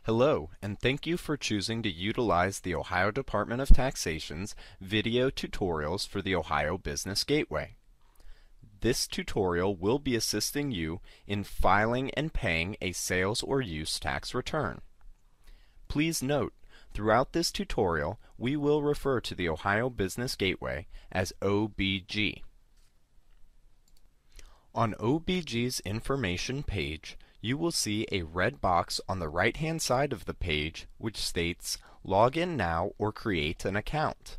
Hello, and thank you for choosing to utilize the Ohio Department of Taxation's video tutorials for the Ohio Business Gateway. This tutorial will be assisting you in filing and paying a sales or use tax return. Please note, throughout this tutorial, we will refer to the Ohio Business Gateway as OBG. On OBG's information page, you will see a red box on the right-hand side of the page which states Log in now or create an account.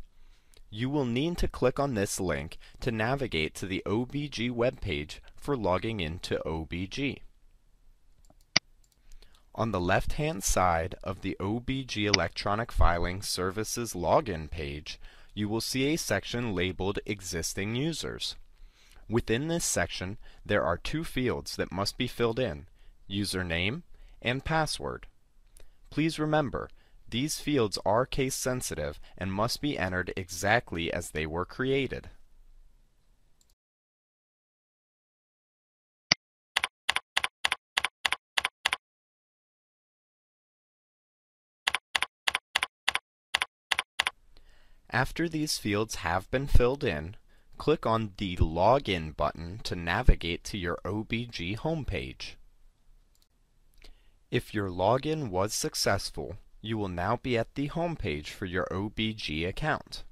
You will need to click on this link to navigate to the OBG webpage for logging into OBG. On the left-hand side of the OBG Electronic Filing Services login page, you will see a section labeled Existing Users. Within this section, there are two fields that must be filled in: username and password. Please remember, these fields are case sensitive and must be entered exactly as they were created. After these fields have been filled in, click on the Login button to navigate to your OBG homepage. If your login was successful, you will now be at the homepage for your OBG account.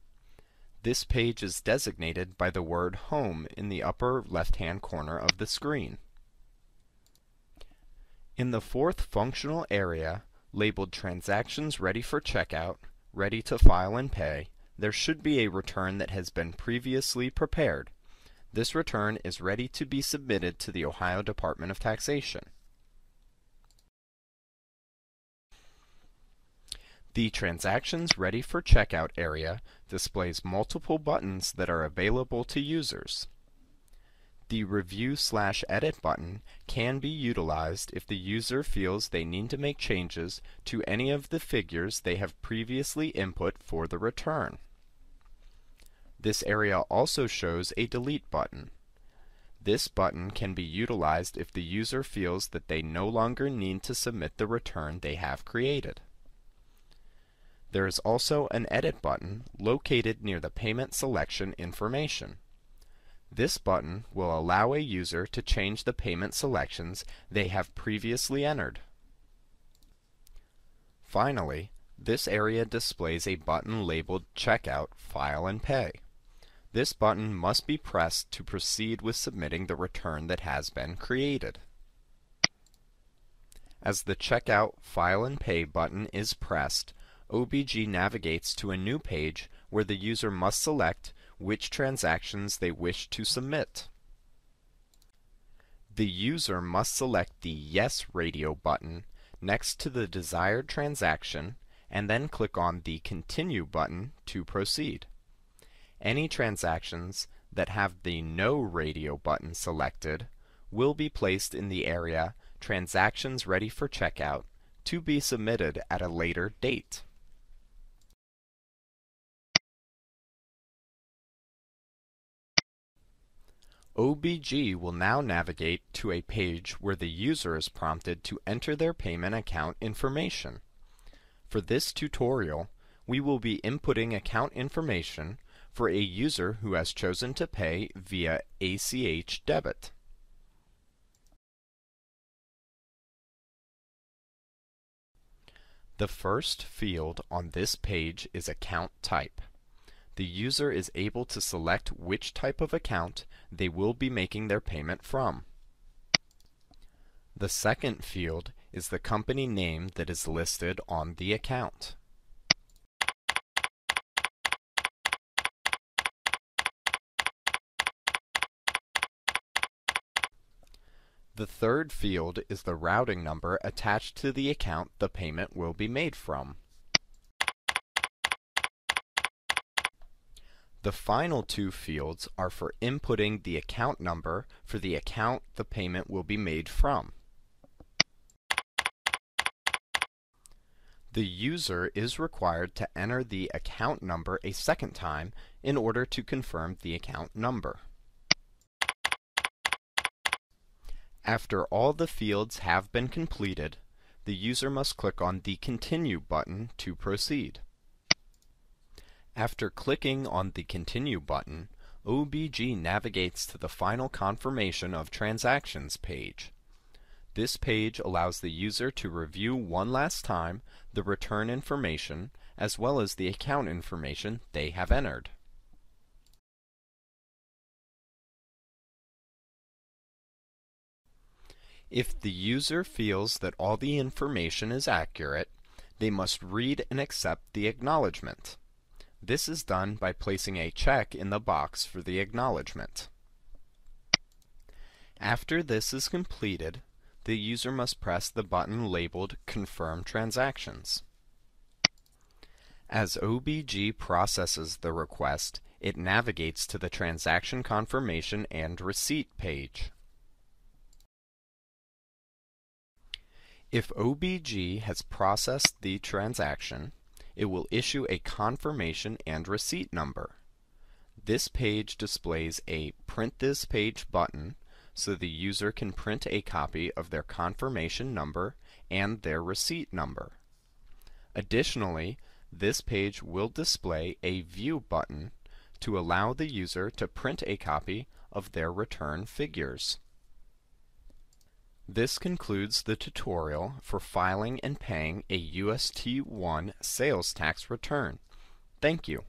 This page is designated by the word Home in the upper left-hand corner of the screen. In the fourth functional area, labeled Transactions Ready for Checkout, Ready to File and Pay, there should be a return that has been previously prepared. This return is ready to be submitted to the Ohio Department of Taxation. The Transactions Ready for Checkout area displays multiple buttons that are available to users. The Review/Edit button can be utilized if the user feels they need to make changes to any of the figures they have previously input for the return. This area also shows a Delete button. This button can be utilized if the user feels that they no longer need to submit the return they have created. There is also an Edit button located near the payment selection information. This button will allow a user to change the payment selections they have previously entered. Finally, this area displays a button labeled Checkout, File and Pay. This button must be pressed to proceed with submitting the return that has been created. As the Checkout, File and Pay button is pressed, OBG navigates to a new page where the user must select which transactions they wish to submit. The user must select the Yes Radio button next to the desired transaction and then click on the Continue button to proceed. Any transactions that have the No Radio button selected will be placed in the area Transactions Ready for Checkout to be submitted at a later date. OBG will now navigate to a page where the user is prompted to enter their payment account information. For this tutorial, we will be inputting account information for a user who has chosen to pay via ACH debit. The first field on this page is Account Type. The user is able to select which type of account they will be making their payment from. The second field is the company name that is listed on the account. The third field is the routing number attached to the account the payment will be made from. The final two fields are for inputting the account number for the account the payment will be made from. The user is required to enter the account number a second time in order to confirm the account number. After all the fields have been completed, the user must click on the Continue button to proceed. After clicking on the Continue button, OBG navigates to the Final Confirmation of Transactions page. This page allows the user to review one last time the return information as well as the account information they have entered. If the user feels that all the information is accurate, they must read and accept the acknowledgement. This is done by placing a check in the box for the acknowledgement. After this is completed, the user must press the button labeled Confirm Transactions. As OBG processes the request, it navigates to the Transaction Confirmation and Receipt page. If OBG has processed the transaction, it will issue a confirmation and receipt number. This page displays a Print This Page button so the user can print a copy of their confirmation number and their receipt number. Additionally, this page will display a View button to allow the user to print a copy of their return figures. This concludes the tutorial for filing and paying a UST-1 sales tax return. Thank you.